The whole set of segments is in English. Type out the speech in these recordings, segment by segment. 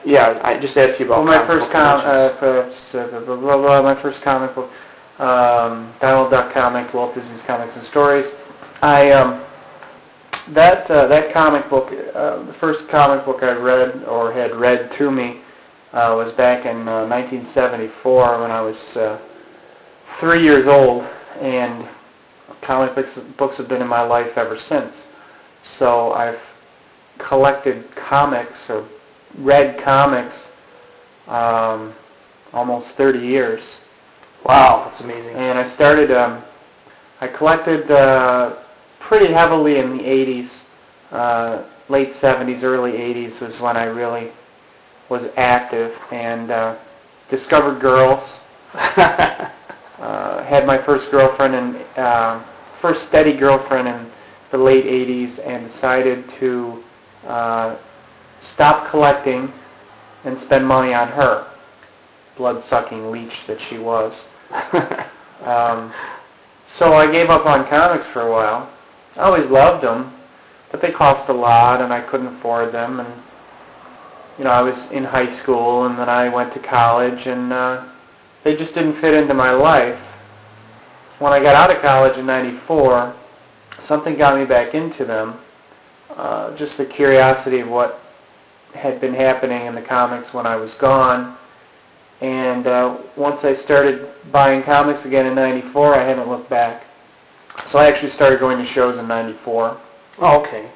Yeah, I just asked you about. Well, my first comic book, Donald Duck comic, Walt Disney's Comics and Stories. That comic book, the first comic book I read or had read to me was back in 1974 when I was 3 years old, and comic books have been in my life ever since. So I've collected comics or read comics almost 30 years. Wow, that's amazing. And I started, I collected pretty heavily in the 80s, late 70s, early 80s was when I really was active, and discovered girls. Had my first girlfriend and first steady girlfriend in the late 80s, and decided to stop collecting and spend money on her, blood-sucking leech that she was. So I gave up on comics for a while. I always loved them, but they cost a lot, and I couldn't afford them. And I was in high school, and then I went to college, and they just didn't fit into my life. When I got out of college in '94, something got me back into them. Just the curiosity of what had been happening in the comics when I was gone. And once I started buying comics again in '94, I haven't looked back. So I actually started going to shows in '94. Oh, okay.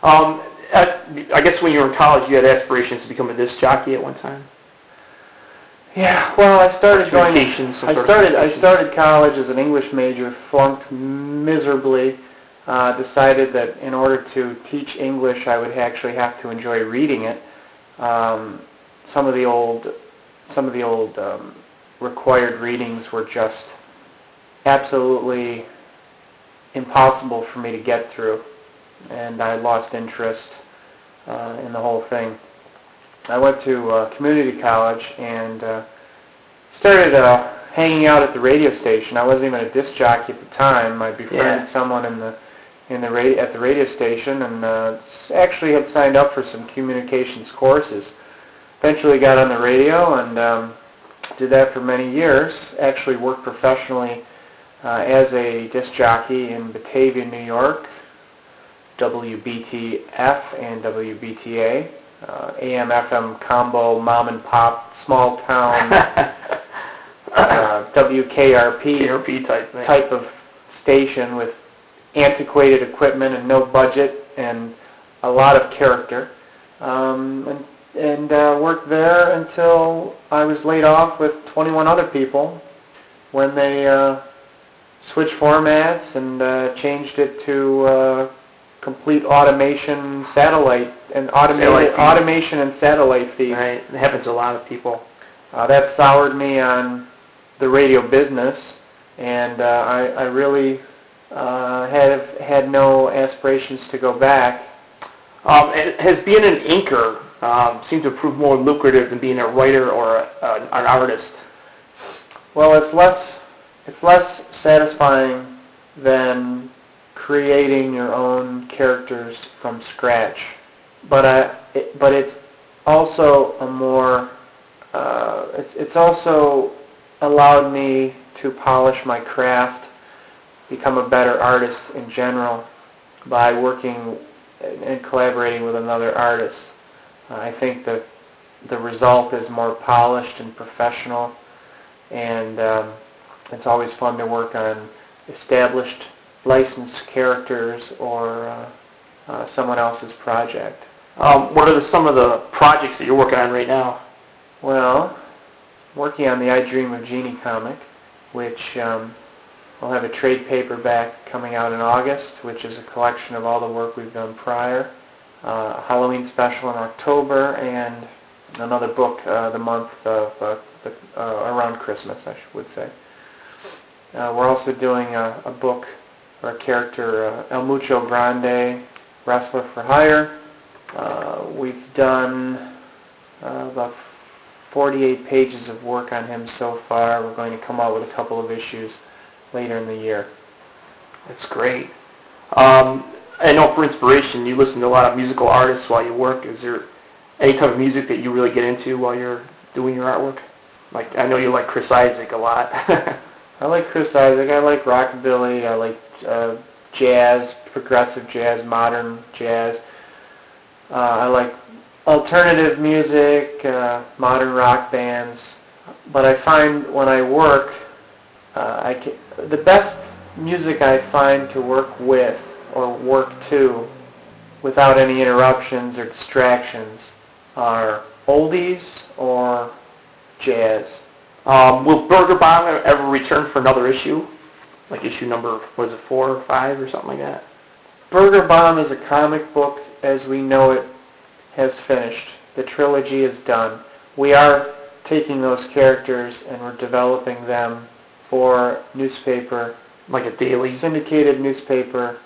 I guess when you were in college, you had aspirations to become a disc jockey at one time. Yeah, well, I started college as an English major, flunked miserably. Decided that in order to teach English, I would actually have to enjoy reading it. Some of the old required readings were just absolutely impossible for me to get through, and I lost interest in the whole thing. I went to community college and started hanging out at the radio station. I wasn't even a disc jockey at the time. I befriended someone at the radio station, and actually had signed up for some communications courses. Eventually got on the radio and did that for many years. Actually worked professionally as a disc jockey in Batavia, New York, WBTF and WBTA, AM/FM combo, mom and pop, small town, WKRP type of station with antiquated equipment and no budget and a lot of character, and worked there until I was laid off with 21 other people when they switched formats and changed it to complete automation, satellite and automation and satellite feed. Right, it happens to a lot of people. That soured me on the radio business, and I really had no aspirations to go back. Has being an inker seemed to prove more lucrative than being a writer or an artist? Well, it's less satisfying than creating your own characters from scratch. But it's also a more it's also allowed me to polish my craft, become a better artist in general by working and collaborating with another artist. I think that the result is more polished and professional, and it's always fun to work on established licensed characters or someone else's project. What are some of the projects that you're working on right now? Well, working on the I Dream of Jeannie comic, which will have a trade paperback coming out in August, which is a collection of all the work we've done prior. A Halloween special in October, and another book the month of around Christmas, I would say. We're also doing a book or a character, El Mucho Grande, Wrestler for Hire. We've done about 48 pages of work on him so far. We're going to come out with a couple of issues later in the year. That's great. I know for inspiration you listen to a lot of musical artists while you work. Is there any type of music that you really get into while you're doing your artwork? Like, I know you like Chris Isaak a lot. I like Chris Isaak. I like rockabilly. I like jazz, progressive jazz, modern jazz. I like alternative music, modern rock bands. But I find when I work, the best music I find to work with or work to without any interruptions or distractions are oldies or jazz. Will Burger Bomb ever return for another issue? Like issue number, was it 4 or 5 or something like that? Burger Bomb is a comic book as we know it has finished. The trilogy is done. We are taking those characters and we're developing them for newspaper, like a daily syndicated newspaper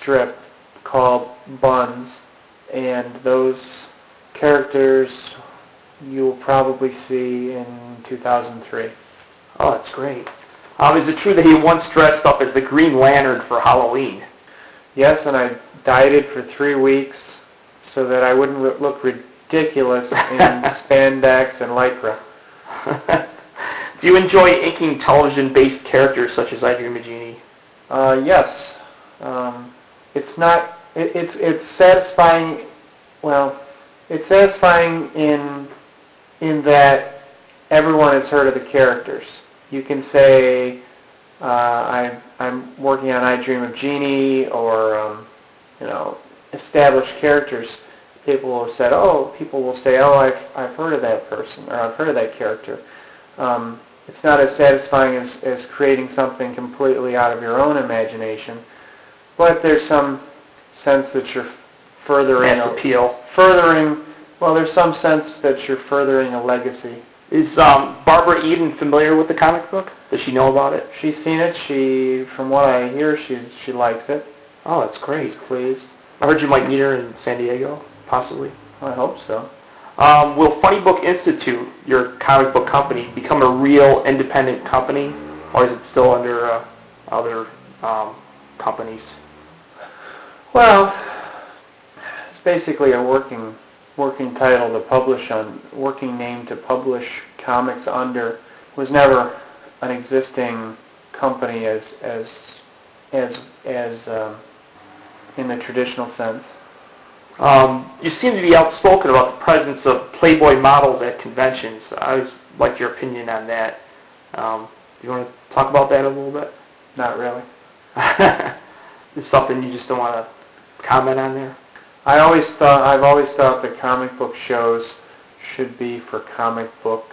strip called Buns, and those characters you'll probably see in 2003. Oh, that's great. Is it true that he once dressed up as the Green Lantern for Halloween? Yes, and I dyed it for 3 weeks so that I wouldn't look ridiculous in spandex and lycra. Do you enjoy inking television-based characters such as I Dream of Jeannie? Yes. It's not. It's satisfying. Well, it's satisfying in that everyone has heard of the characters. You can say, I'm working on I Dream of Jeannie, or established characters. People will say, I've heard of that person, or I've heard of that character. It's not as satisfying as creating something completely out of your own imagination, but there's some sense that you're furthering there's some sense that you're furthering a legacy. Is Barbara Eden familiar with the comic book? Does she know about it? She's seen it. From what I hear, she likes it. Oh, that's great. She's pleased. I heard you might meet her in San Diego, possibly. I hope so. Will Funny Book Institute, your comic book company, become a real independent company, or is it still under other companies? Well, it's basically a working title to publish on, working name to publish comics under. It was never an existing company as in the traditional sense. You seem to be outspoken about the presence of Playboy models at conventions. I always like your opinion on that. You want to talk about that a little bit? Not really. Is something you just don't want to comment on there? I've always thought that comic book shows should be for comic book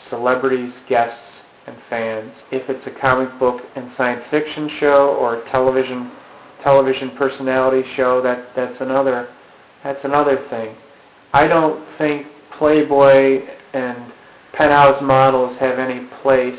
celebrities, guests, and fans. If it's a comic book and science fiction show or a television personality show, that's another thing. I don't think Playboy and penthouse models have any place